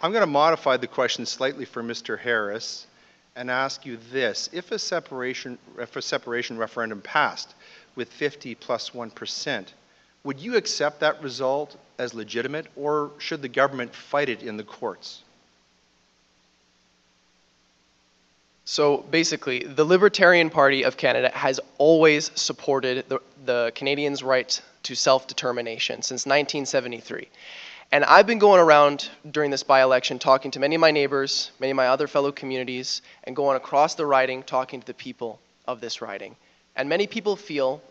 I'm going to modify the question slightly for Mr. Harris and ask you this. If a separation referendum passed with 50+1%, would you accept that result as legitimate, or should the government fight it in the courts? So basically, the Libertarian Party of Canada has always supported the Canadians' right to self-determination since 1973. And I've been going around during this by-election talking to many of my neighbors, many of my other fellow communities, and going across the riding talking to the people of this riding. And many people feel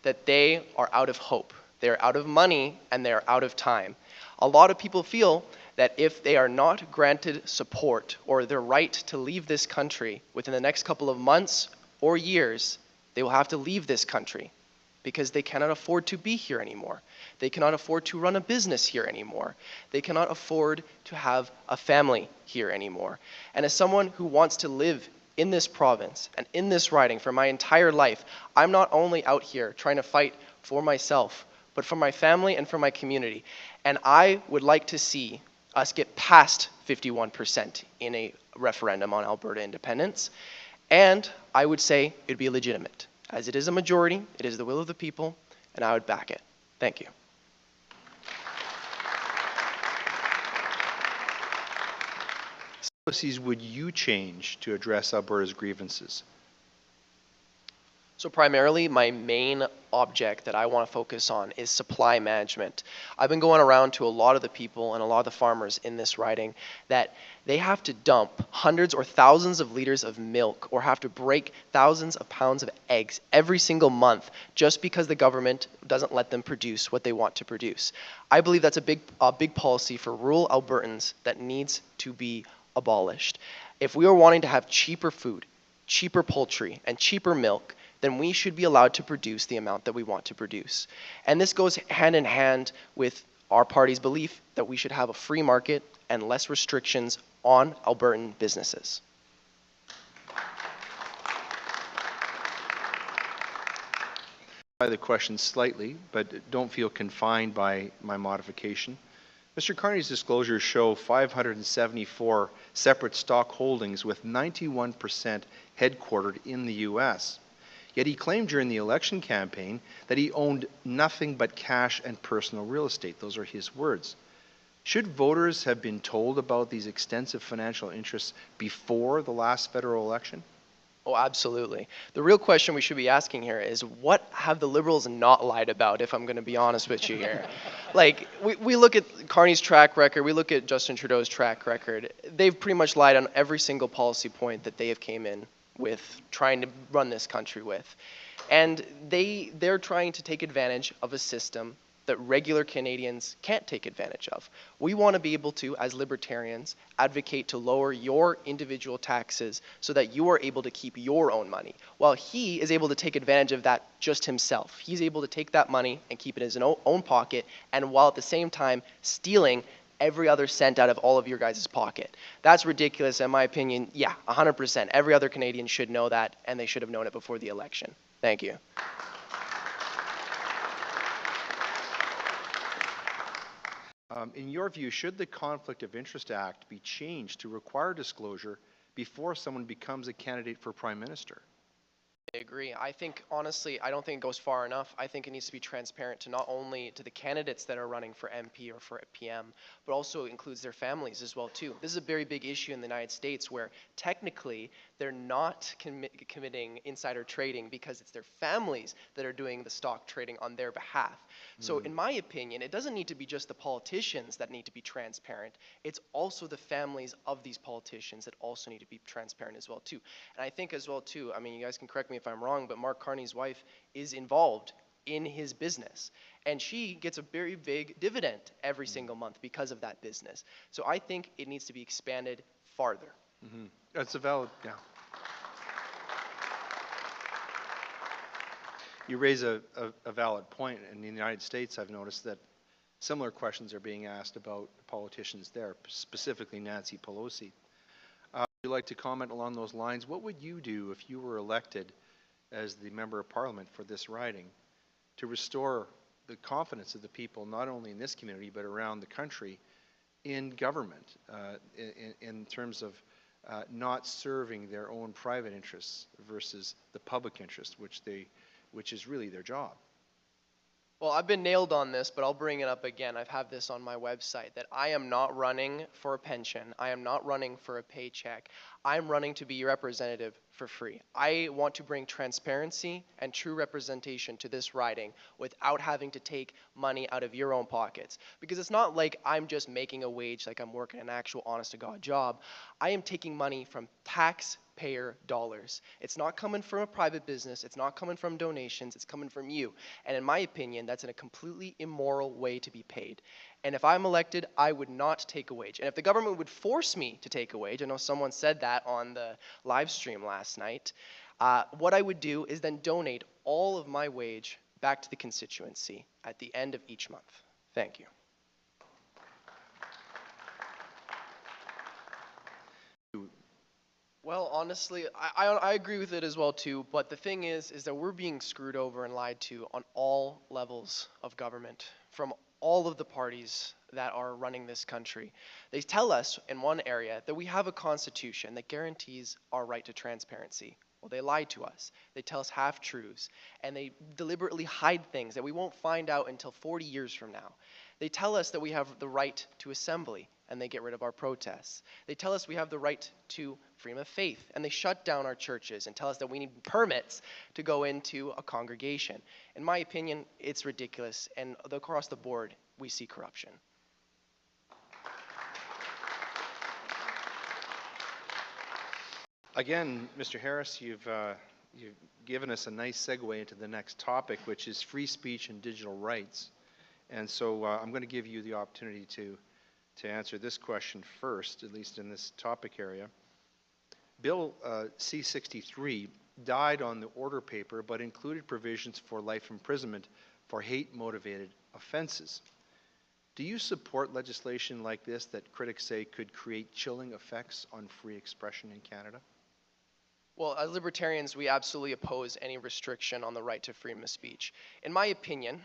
that they are out of hope. They're out of money and they're out of time. A lot of people feel that if they are not granted support or their right to leave this country within the next couple of months or years, they will have to leave this country because they cannot afford to be here anymore. They cannot afford to run a business here anymore. They cannot afford to have a family here anymore. And as someone who wants to live in this province and in this riding for my entire life, I'm not only out here trying to fight for myself, but for my family and for my community. And I would like to see us get past 51% in a referendum on Alberta independence. And I would say it'd be legitimate. As it is a majority, it is the will of the people, and I would back it. Thank you. What policies would you change to address Alberta's grievances? So primarily, my main object that I want to focus on is supply management. I've been going around to a lot of the people and a lot of the farmers in this riding that they have to dump hundreds or thousands of liters of milk or have to break thousands of pounds of eggs every single month just because the government doesn't let them produce what they want to produce. I believe that's a big policy for rural Albertans that needs to be abolished. If we are wanting to have cheaper food, cheaper poultry, and cheaper milk, then we should be allowed to produce the amount that we want to produce. And this goes hand in hand with our party's belief that we should have a free market and less restrictions on Albertan businesses. The question slightly, but don't feel confined by my modification. Mr. Carney's disclosures show 574 separate stock holdings with 91% headquartered in the U.S. Yet he claimed during the election campaign that he owned nothing but cash and personal real estate. Those are his words. Should voters have been told about these extensive financial interests before the last federal election? Oh, absolutely. The real question we should be asking here is, what have the Liberals not lied about, if I'm going to be honest with you here? Like, we look at Carney's track record, we look at Justin Trudeau's track record. They've pretty much lied on every single policy point that they have came in with trying to run this country with. And they're trying to take advantage of a system that regular Canadians can't take advantage of. We want to be able to, as Libertarians, advocate to lower your individual taxes so that you are able to keep your own money, while he is able to take advantage of that just himself. He's able to take that money and keep it in his own pocket, and while at the same time stealing every other cent out of all of your guys' pocket. That's ridiculous, in my opinion. Yeah, 100%. Every other Canadian should know that, and they should have known it before the election. Thank you. In your view, should the Conflict of Interest Act be changed to require disclosure before someone becomes a candidate for Prime Minister? I agree. I think, honestly, I don't think it goes far enough. I think it needs to be transparent to not only to the candidates that are running for MP or for PM, but also includes their families as well, too. This is a very big issue in the United States where technically they're not committing insider trading because it's their families that are doing the stock trading on their behalf. So in my opinion, it doesn't need to be just the politicians that need to be transparent. It's also the families of these politicians that also need to be transparent as well, too. And I think as well, too, I mean, you guys can correct me if I'm wrong, but Mark Carney's wife is involved in his business. And she gets a very big dividend every single month because of that business. So I think it needs to be expanded farther. Mm-hmm. That's a valid, yeah. You raise a valid point. In the United States, I've noticed that similar questions are being asked about politicians there, specifically Nancy Pelosi. Would you like to comment along those lines? What would you do if you were elected as the Member of Parliament for this riding to restore the confidence of the people, not only in this community, but around the country, in government in terms of not serving their own private interests versus the public interest, which is really their job. Well, I've been nailed on this, but I'll bring it up again. I've had this on my website that I am not running for a pension. I am not running for a paycheck. I'm running to be your representative for free. I want to bring transparency and true representation to this riding without having to take money out of your own pockets. Because it's not like I'm just making a wage, like I'm working an actual honest-to-God job. I am taking money from taxpayer dollars. It's not coming from a private business. It's not coming from donations. It's coming from you. And in my opinion, that's in a completely immoral way to be paid. And if I'm elected, I would not take a wage. And if the government would force me to take a wage, I know someone said that on the live stream last night, what I would do is then donate all of my wage back to the constituency at the end of each month. Thank you. Well, honestly, I agree with it as well too, but the thing is that we're being screwed over and lied to on all levels of government, from all of the parties that are running this country. They tell us in one area that we have a constitution that guarantees our right to transparency. Well, they lie to us. They tell us half-truths, and they deliberately hide things that we won't find out until 40 years from now. They tell us that we have the right to assembly, and they get rid of our protests. They tell us we have the right to freedom of faith, and they shut down our churches and tell us that we need permits to go into a congregation. In my opinion, it's ridiculous, and across the board, we see corruption. Again, Mr. Harris, you've given us a nice segue into the next topic, which is free speech and digital rights. And so I'm going to give you the opportunity to answer this question first, at least in this topic area. Bill C-63 died on the order paper, but included provisions for life imprisonment for hate-motivated offenses. Do you support legislation like this that critics say could create chilling effects on free expression in Canada? Well, as libertarians, we absolutely oppose any restriction on the right to freedom of speech. In my opinion,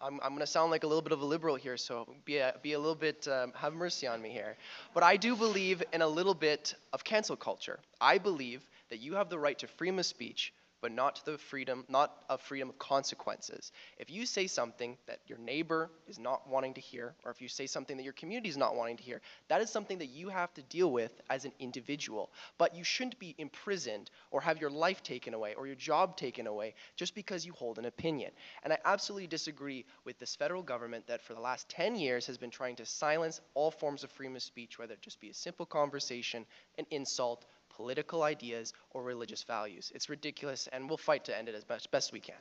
I'm going to sound like a little bit of a liberal here, so be a little bit, have mercy on me here. But I do believe in a little bit of cancel culture. I believe that you have the right to freedom of speech, but not a freedom of consequences. If you say something that your neighbor is not wanting to hear, or if you say something that your community is not wanting to hear, that is something that you have to deal with as an individual. But you shouldn't be imprisoned or have your life taken away or your job taken away just because you hold an opinion. And I absolutely disagree with this federal government that for the last 10 years has been trying to silence all forms of freedom of speech, whether it just be a simple conversation, an insult, political ideas, or religious values. It's ridiculous, and we'll fight to end it as best we can.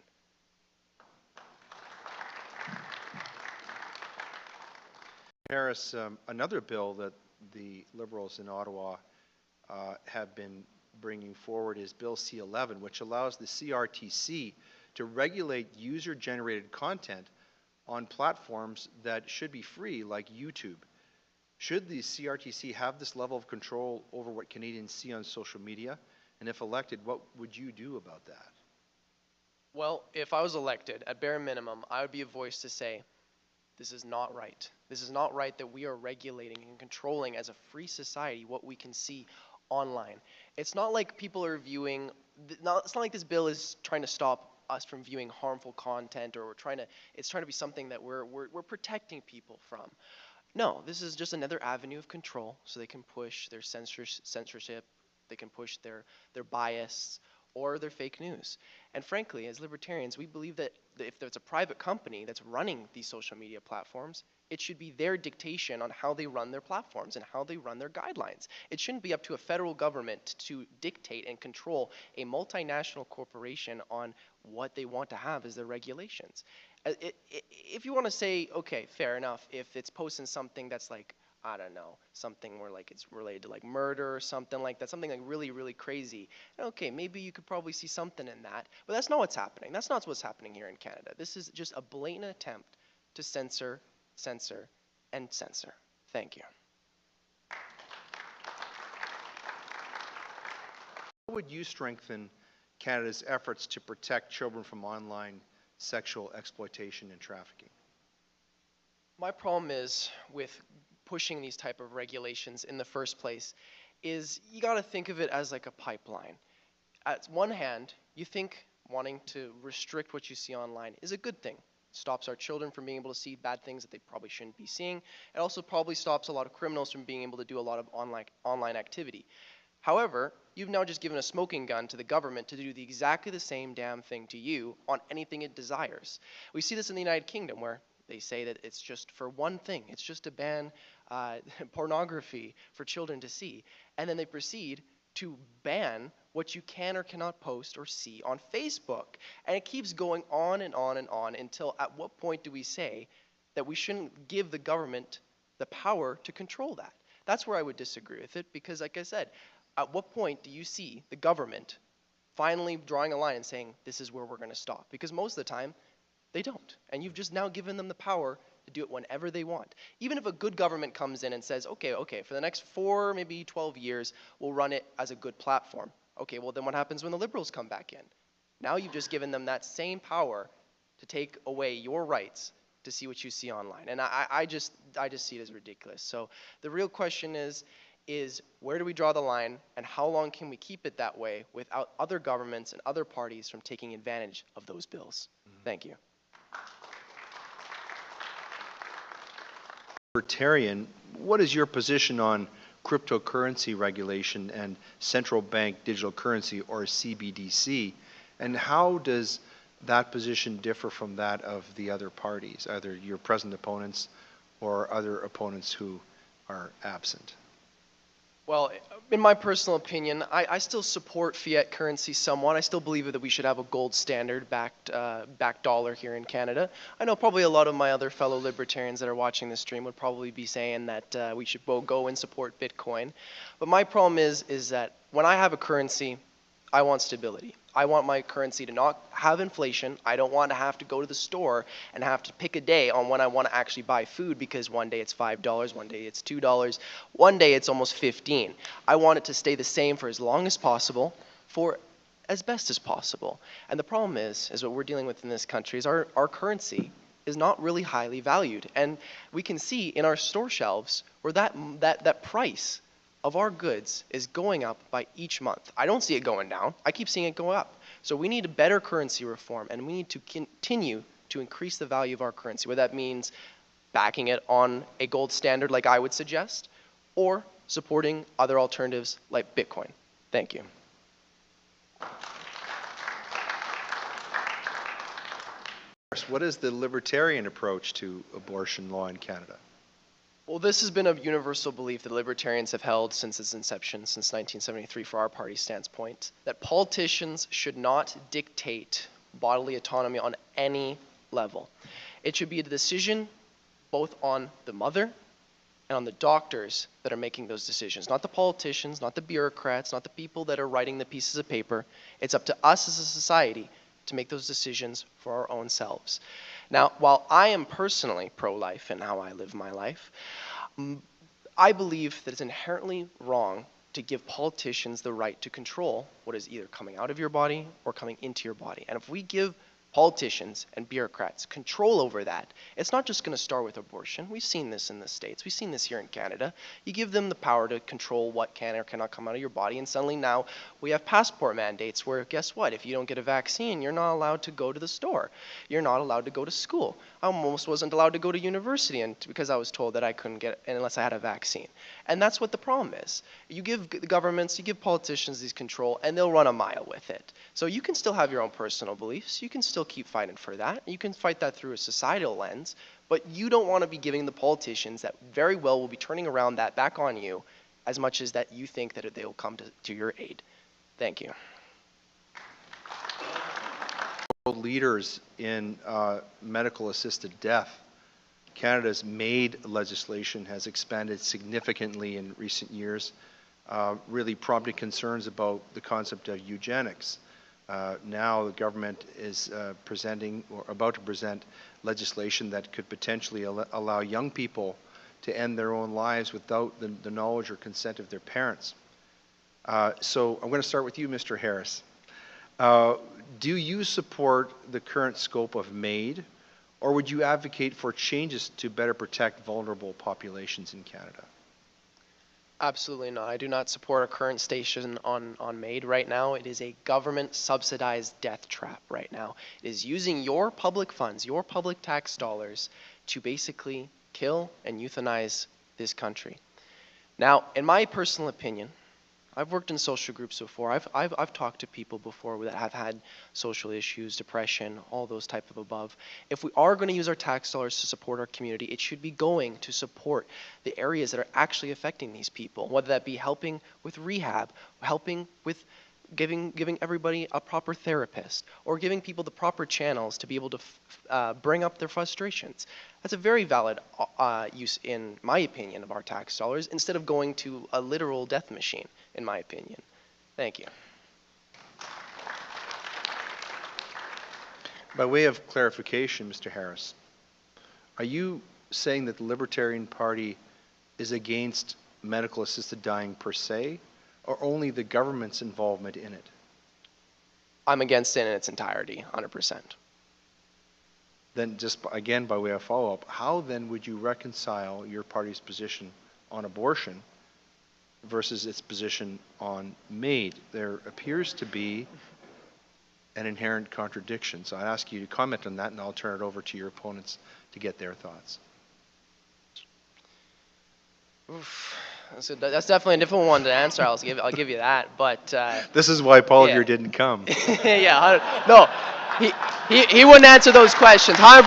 Harris, another bill that the Liberals in Ottawa have been bringing forward is Bill C-11, which allows the CRTC to regulate user-generated content on platforms that should be free, like YouTube. Should the CRTC have this level of control over what Canadians see on social media? And if elected, what would you do about that? Well, if I was elected, at bare minimum, I would be a voice to say, this is not right. This is not right that we are regulating and controlling as a free society what we can see online. It's not like people are viewing, it's not like this bill is trying to stop us from viewing harmful content, or it's trying to be something that we're protecting people from. No, this is just another avenue of control, so they can push their censorship, they can push their bias, or their fake news. And frankly, as libertarians, we believe that if there's a private company that's running these social media platforms, it should be their dictation on how they run their platforms and how they run their guidelines. It shouldn't be up to a federal government to dictate and control a multinational corporation on what they want to have as their regulations. If you want to say, okay, fair enough, if it's posting something that's like, I don't know, something where like it's related to like murder or something like that, something like really, really crazy, okay, maybe you could probably see something in that. But that's not what's happening. That's not what's happening here in Canada. This is just a blatant attempt to censor, and censor. Thank you. How would you strengthen Canada's efforts to protect children from online sexual exploitation and trafficking? My problem is with pushing these type of regulations in the first place is you got to think of it as like a pipeline. At one hand, you think wanting to restrict what you see online is a good thing. It stops our children from being able to see bad things that they probably shouldn't be seeing. It also probably stops a lot of criminals from being able to do a lot of online activity. However, you've now just given a smoking gun to the government to do exactly the same damn thing to you on anything it desires. We see this in the United Kingdom where they say that it's just for one thing. It's just to ban pornography for children to see. And then they proceed to ban what you can or cannot post or see on Facebook. And it keeps going on and on and on until at what point do we say that we shouldn't give the government the power to control that? That's where I would disagree with it because, like I said, at what point do you see the government finally drawing a line and saying, this is where we're going to stop? Because most of the time, they don't. And you've just now given them the power to do it whenever they want. Even if a good government comes in and says, okay, for the next 4, maybe 12 years, we'll run it as a good platform. Okay, well then what happens when the Liberals come back in? Now you've just given them that same power to take away your rights to see what you see online. And I just see it as ridiculous. So the real question is where do we draw the line and how long can we keep it that way without other governments and other parties from taking advantage of those bills? Thank you. Libertarian, what is your position on cryptocurrency regulation and central bank digital currency, or CBDC, and how does that position differ from that of the other parties, either your present opponents or other opponents who are absent? Well, in my personal opinion, I still support fiat currency somewhat. I still believe that we should have a gold standard backed dollar here in Canada. I know probably a lot of my other fellow libertarians that are watching this stream would probably be saying that we should both go and support Bitcoin. But my problem is that when I have a currency, I want stability. I want my currency to not have inflation. I don't want to have to go to the store and have to pick a day on when I want to actually buy food because one day it's $5, one day it's $2, one day it's almost $15. I want it to stay the same for as long as possible, for as best as possible. And the problem is what we're dealing with in this country is our currency is not really highly valued. And we can see in our store shelves where that price of our goods is going up by each month. I don't see it going down. I keep seeing it go up. So we need a better currency reform, and we need to continue to increase the value of our currency, whether that means backing it on a gold standard like I would suggest, or supporting other alternatives like Bitcoin. Thank you. What is the libertarian approach to abortion law in Canada? Well, this has been a universal belief that libertarians have held since its inception, since 1973 for our party standpoint, that politicians should not dictate bodily autonomy on any level. It should be a decision both on the mother and on the doctors that are making those decisions, not the politicians, not the bureaucrats, not the people that are writing the pieces of paper. It's up to us as a society to make those decisions for our own selves. Now, while I am personally pro-life in how I live my life, I believe that it's inherently wrong to give politicians the right to control what is either coming out of your body or coming into your body. And if we give politicians and bureaucrats control over that, it's not just going to start with abortion. We've seen this in the States. We've seen this here in Canada. You give them the power to control what can or cannot come out of your body, and suddenly now we have passport mandates where, guess what? If you don't get a vaccine, you're not allowed to go to the store. You're not allowed to go to school. I almost wasn't allowed to go to university because I was told that I couldn't get it unless I had a vaccine. And that's what the problem is. You give the governments, you give politicians these control, and they'll run a mile with it. So you can still have your own personal beliefs. You can still keep fighting for that. You can fight that through a societal lens, but you don't want to be giving the politicians that very well will be turning around that back on you as much as that you think that they will come to your aid. Thank you. Leaders in medical assisted death. Canada's MAID legislation has expanded significantly in recent years, really prompting concerns about the concept of eugenics. Now the government is presenting or about to present legislation that could potentially allow young people to end their own lives without the knowledge or consent of their parents. So I'm going to start with you, Mr. Harris. Do you support the current scope of MAID, Or would you advocate for changes to better protect vulnerable populations in Canada? Absolutely not. I do not support our current station on MAID right now. It is a government subsidized death trap right now. It is using your public funds, your public tax dollars, to basically kill and euthanize this country. Now, in my personal opinion, I've worked in social groups before. I've talked to people before that have had social issues, depression, all those type of above. If we are going to use our tax dollars to support our community, it should be going to support the areas that are actually affecting these people, whether that be helping with rehab, helping with giving everybody a proper therapist, or giving people the proper channels to be able to bring up their frustrations. That's a very valid use, in my opinion, of our tax dollars, instead of going to a literal death machine, in my opinion. Thank you. By way of clarification, Mr. Harris, are you saying that the Libertarian Party is against medical assisted dying per se, or only the government's involvement in it? I'm against it in its entirety, 100%. Then just again, by way of follow-up, how then would you reconcile your party's position on abortion versus its position on MAID? There appears to be an inherent contradiction. So I ask you to comment on that, and I'll turn it over to your opponents to get their thoughts. Oof. That's definitely a difficult one to answer. I'll give you that. But this is why Paul here yeah. didn't come. Yeah, no, he wouldn't answer those questions. 100%,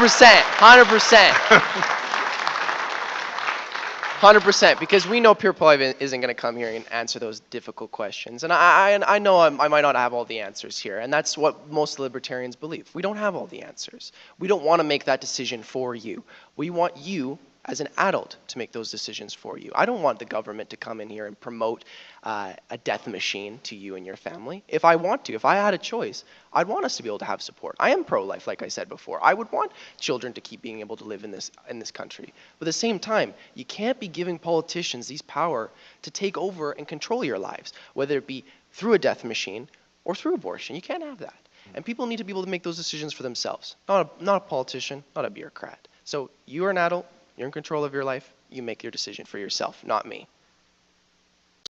100%, because we know Pure Paul isn't going to come here and answer those difficult questions. And I know I might not have all the answers here, and that's what most libertarians believe. We don't have all the answers. We don't want to make that decision for you. We want you, as an adult, to make those decisions for you. I don't want the government to come in here and promote a death machine to you and your family. If I had a choice, I'd want us to be able to have support. I am pro-life, like I said before. I would want children to keep being able to live in this country. But at the same time, you can't be giving politicians these power to take over and control your lives, whether it be through a death machine or through abortion. You can't have that. And people need to be able to make those decisions for themselves, not a politician, not a bureaucrat. So you are an adult. You're in control of your life. You make your decision for yourself, not me.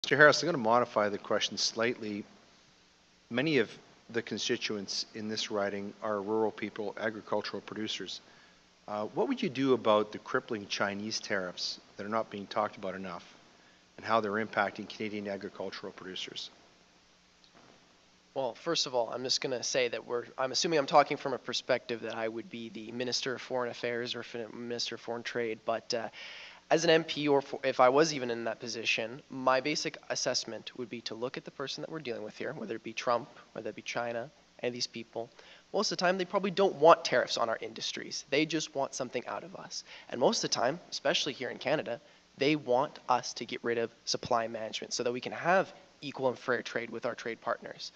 Mr. Harris, I'm going to modify the question slightly. Many of the constituents in this riding are rural people, agricultural producers. What would you do about the crippling Chinese tariffs that are not being talked about enough, and how they're impacting Canadian agricultural producers? Well, first of all, I'm just going to say that I'm assuming I'm talking from a perspective that I would be the Minister of Foreign Affairs or Minister of Foreign Trade, but as an MP, or if I was even in that position, my basic assessment would be to look at the person that we're dealing with here, whether it be Trump, whether it be China, and these people. Most of the time, they probably don't want tariffs on our industries. They just want something out of us. And most of the time, especially here in Canada, they want us to get rid of supply management so that we can have equal and fair trade with our trade partners.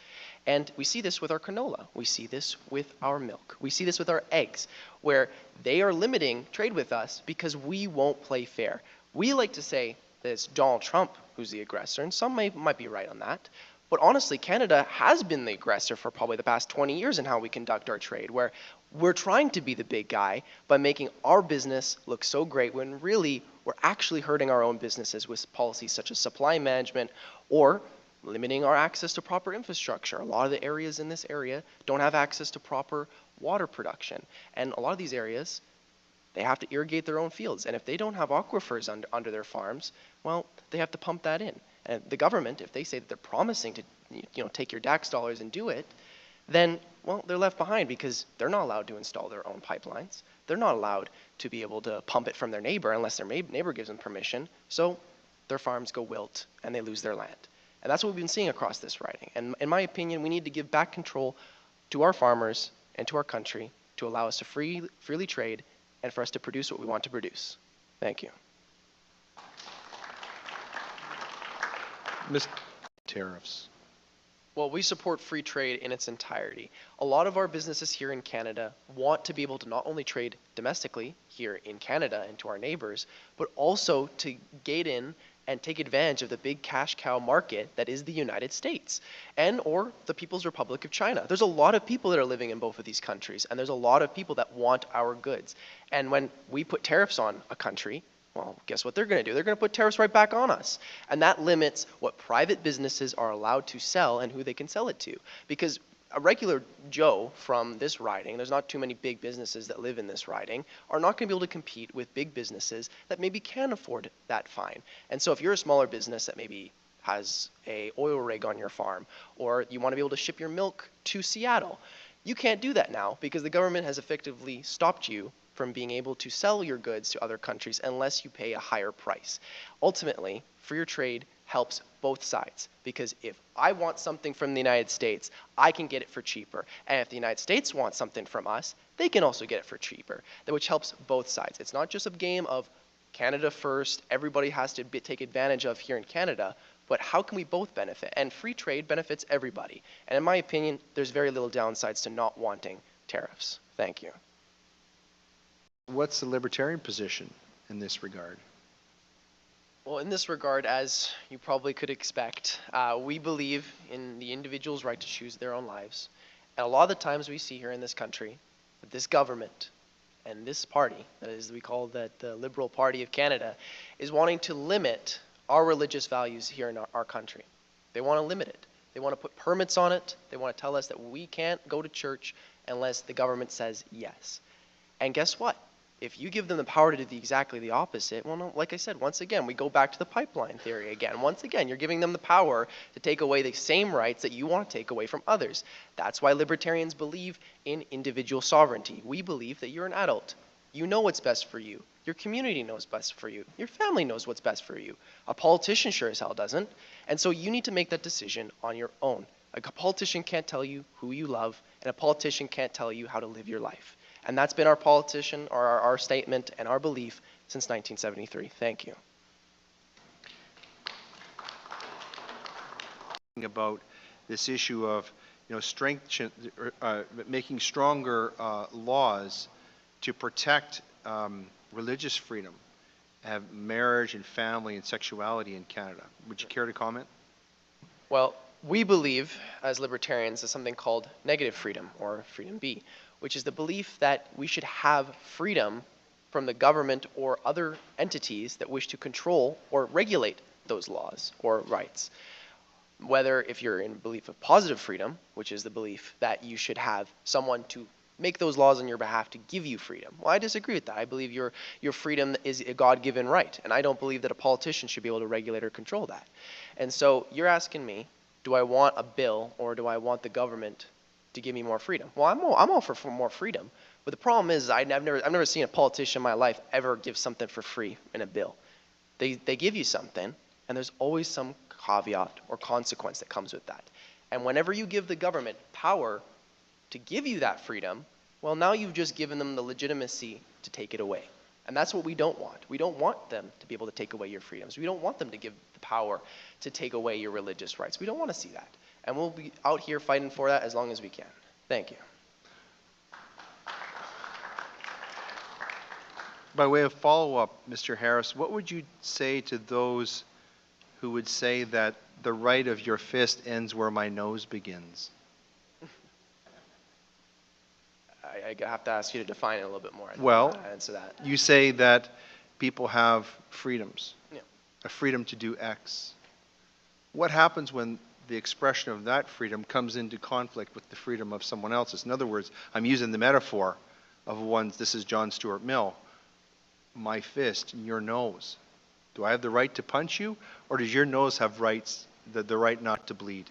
And we see this with our canola. We see this with our milk. We see this with our eggs, where they are limiting trade with us because we won't play fair. We like to say that it's Donald Trump who's the aggressor, and some might be right on that. But honestly, Canada has been the aggressor for probably the past 20 years in how we conduct our trade, where we're trying to be the big guy by making our business look so great when really we're actually hurting our own businesses with policies such as supply management or limiting our access to proper infrastructure. A lot of the areas in this area don't have access to proper water production. And a lot of these areas, they have to irrigate their own fields. And if they don't have aquifers under their farms, well, they have to pump that in. And the government, if they say that they're promising to take your tax dollars and do it, then, well, they're left behind because they're not allowed to install their own pipelines. They're not allowed to be able to pump it from their neighbor unless their neighbor gives them permission. So their farms go wilt and they lose their land. And that's what we've been seeing across this riding. And in my opinion, we need to give back control to our farmers and to our country to allow us to freely trade and for us to produce what we want to produce. Thank you. Mr. Tariffs. Well, we support free trade in its entirety. A lot of our businesses here in Canada want to be able to not only trade domestically here in Canada and to our neighbors, but also to gate in and take advantage of the big cash cow market that is the United States and or the People's Republic of China. There's a lot of people that are living in both of these countries, and there's a lot of people that want our goods. And when we put tariffs on a country, well, guess what they're going to do? They're going to put tariffs right back on us. And that limits what private businesses are allowed to sell and who they can sell it to. Because a regular Joe from this riding, there's not too many big businesses that live in this riding, are not going to be able to compete with big businesses that maybe can afford that fine. And so if you're a smaller business that maybe has a oil rig on your farm, or you want to be able to ship your milk to Seattle, you can't do that now because the government has effectively stopped you from being able to sell your goods to other countries unless you pay a higher price. Ultimately, freer trade helps both sides, because if I want something from the United States, I can get it for cheaper. And if the United States wants something from us, they can also get it for cheaper, which helps both sides. It's not just a game of Canada first, everybody has to take advantage of here in Canada, but how can we both benefit? And free trade benefits everybody. And in my opinion, there's very little downsides to not wanting tariffs. Thank you. What's the Libertarian position in this regard? Well, in this regard, as you probably could expect, we believe in the individual's right to choose their own lives. And a lot of the times we see here in this country that this government and this party, that is, we call that the Liberal Party of Canada, is wanting to limit our religious values here in our country. They want to limit it. They want to put permits on it. They want to tell us that we can't go to church unless the government says yes. And guess what? If you give them the power to do exactly the opposite, well, no, like I said, once again, we go back to the pipeline theory again. Once again, you're giving them the power to take away the same rights that you want to take away from others. That's why libertarians believe in individual sovereignty. We believe that you're an adult. You know what's best for you. Your community knows best for you. Your family knows what's best for you. A politician sure as hell doesn't. And so you need to make that decision on your own. A politician can't tell you who you love, and a politician can't tell you how to live your life. And that's been our politician, or our statement and our belief since 1973. Thank you. About this issue of, making stronger laws to protect religious freedom, have marriage and family and sexuality in Canada. Would you care to comment? Well, we believe as libertarians in something called negative freedom, or freedom B, which is the belief that we should have freedom from the government or other entities that wish to control or regulate those laws or rights. Whether if you're in belief of positive freedom, which is the belief that you should have someone to make those laws on your behalf to give you freedom. Well, I disagree with that. I believe your freedom is a God-given right, and I don't believe that a politician should be able to regulate or control that. And so you're asking me, do I want a bill or do I want the government to give me more freedom? Well, I'm all for more freedom, but the problem is I've never seen a politician in my life ever give something for free in a bill. They give you something, and there's always some caveat or consequence that comes with that. And whenever you give the government power to give you that freedom, well, now you've just given them the legitimacy to take it away. And that's what we don't want. We don't want them to be able to take away your freedoms. We don't want them to give the power to take away your religious rights. We don't want to see that. And we'll be out here fighting for that as long as we can. Thank you. By way of follow-up, Mr. Harris, what would you say to those who would say that the right of your fist ends where my nose begins? I have to ask you to define it a little bit more. Well, answer that. You say that people have freedoms, Yeah. a freedom to do X. What happens when the expression of that freedom comes into conflict with the freedom of someone else's? In other words, I'm using the metaphor of this is John Stuart Mill, my fist in your nose. Do I have the right to punch you, or does your nose have rights, the right not to bleed?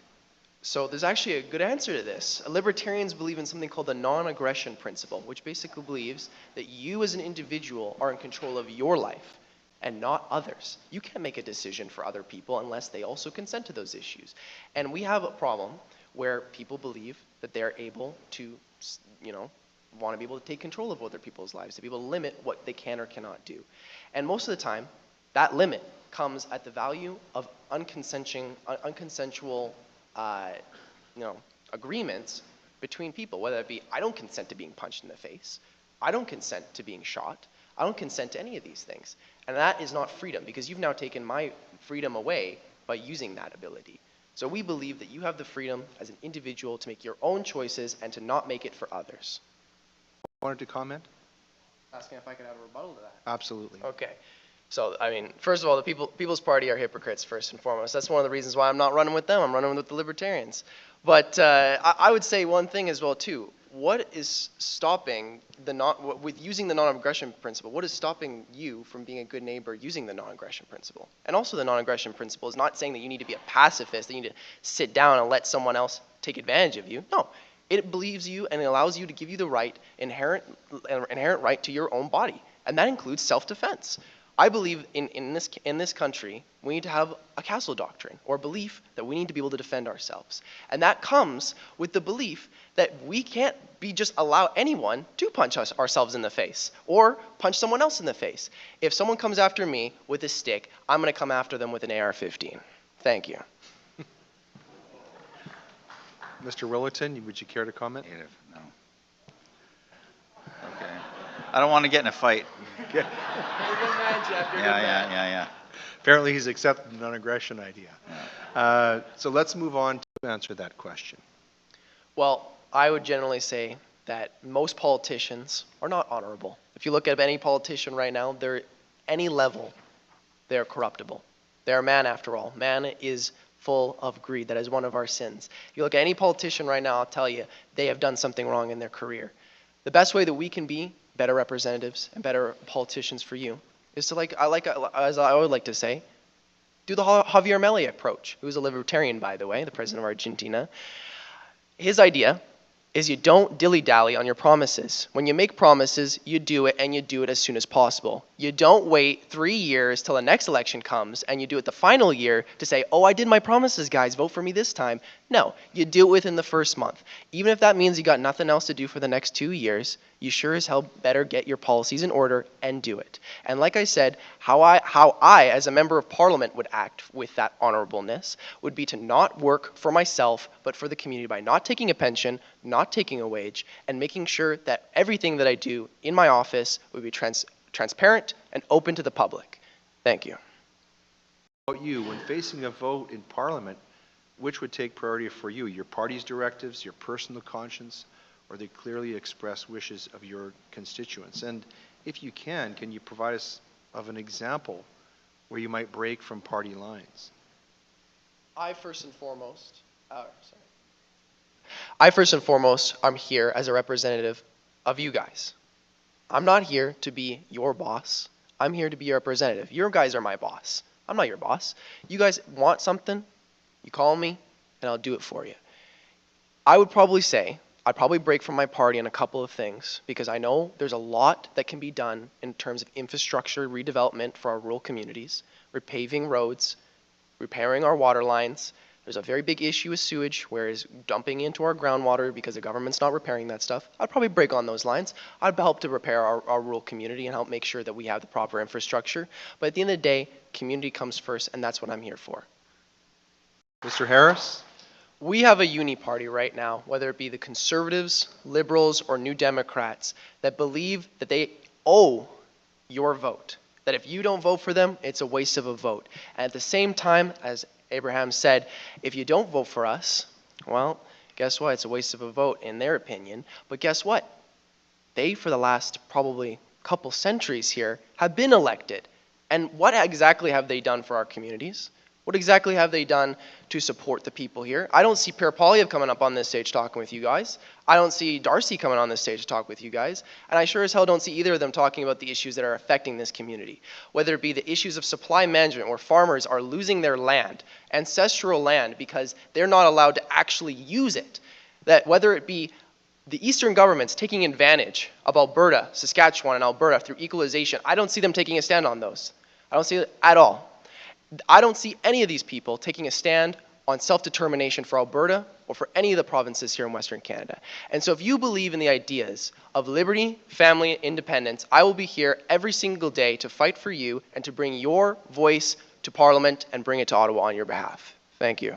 So there's actually a good answer to this. Libertarians believe in something called the non-aggression principle, which basically believes that you as an individual are in control of your life and not others. You can't make a decision for other people unless they also consent to those issues. And we have a problem where people believe that they're able to, want to be able to take control of other people's lives, to be able to limit what they can or cannot do. And most of the time, that limit comes at the value of unconsensual agreements between people, whether it be I don't consent to being punched in the face, I don't consent to being shot, I don't consent to any of these things. And that is not freedom, because you've now taken my freedom away by using that ability. So we believe that you have the freedom as an individual to make your own choices and to not make it for others. Wanted to comment? Asking if I could have a rebuttal to that. Absolutely. Okay. So, I mean, first of all, the People's Party are hypocrites, first and foremost. That's one of the reasons why I'm not running with them. I'm running with the Libertarians. But I would say one thing as well, too. What is stopping with using the non-aggression principle, what is stopping you from being a good neighbor using the non-aggression principle? And also the non-aggression principle is not saying that you need to be a pacifist, that you need to sit down and let someone else take advantage of you. No. It believes you and it allows you to give you the right, inherent right to your own body. And that includes self-defense. I believe in this country, we need to have a castle doctrine, or belief that we need to be able to defend ourselves. And that comes with the belief that we can't just allow anyone to punch ourselves in the face, or punch someone else in the face. If someone comes after me with a stick, I'm going to come after them with an AR-15. Thank you. Mr. Willerton, would you care to comment? Negative, no. Okay. I don't want to get in a fight. Yeah. Apparently he's accepted the non-aggression idea. Yeah. So let's move on to answer that question. Well, I would generally say that most politicians are not honorable. If you look at any politician right now, they're any level, they're corruptible. They're a man after all. Man is full of greed. That is one of our sins. If you look at any politician right now, I'll tell you, they have done something wrong in their career. The best way that we can be better representatives and better politicians for you is to, as I would like to say, do the Javier Milei approach, who is a Libertarian, by the way, the president of Argentina. His idea is you don't dilly-dally on your promises. When you make promises, you do it, and you do it as soon as possible. You don't wait 3 years till the next election comes, and you do it the final year to say, oh, I did my promises, guys, vote for me this time. No, you do it within the first month. Even if that means you got nothing else to do for the next 2 years, you sure as hell better get your policies in order and do it. And like I said, how I, as a member of parliament, would act with that honorableness would be to not work for myself, but for the community by not taking a pension, not taking a wage, and making sure that everything that I do in my office would be transparent and open to the public. Thank you. How about you, when facing a vote in Parliament, which would take priority for you? Your party's directives, your personal conscience, or the clearly expressed wishes of your constituents? And if you can you provide us of an example where you might break from party lines? I first and foremost, I'm here as a representative of you guys. I'm not here to be your boss. I'm here to be your representative. You guys are my boss. I'm not your boss. You guys want something, you call me, and I'll do it for you. I would probably say, I'd probably break from my party on a couple of things, because I know there's a lot that can be done in terms of infrastructure redevelopment for our rural communities, repaving roads, repairing our water lines. There's a very big issue with sewage, where it's dumping into our groundwater because the government's not repairing that stuff. I'd probably break on those lines. I'd help to repair our rural community and help make sure that we have the proper infrastructure. But at the end of the day, community comes first, and that's what I'm here for. Mr. Harris? We have a uni party right now, whether it be the Conservatives, Liberals, or New Democrats, that believe that they owe your vote. That if you don't vote for them, it's a waste of a vote. And at the same time, as Abraham said, if you don't vote for us, well, guess what? It's a waste of a vote in their opinion. But guess what? They, for the last probably couple centuries here, have been elected. And what exactly have they done for our communities? What exactly have they done to support the people here? I don't see Pierre Poilievre coming up on this stage talking with you guys. I don't see Darcy coming on this stage to talk with you guys. And I sure as hell don't see either of them talking about the issues that are affecting this community. Whether it be the issues of supply management, where farmers are losing their land, ancestral land, because they're not allowed to actually use it. That whether it be the Eastern governments taking advantage of Alberta, Saskatchewan, and Alberta through equalization, I don't see them taking a stand on those. I don't see it at all. I don't see any of these people taking a stand on self-determination for Alberta or for any of the provinces here in Western Canada. And so if you believe in the ideas of liberty, family, and independence, I will be here every single day to fight for you and to bring your voice to Parliament and bring it to Ottawa on your behalf. Thank you.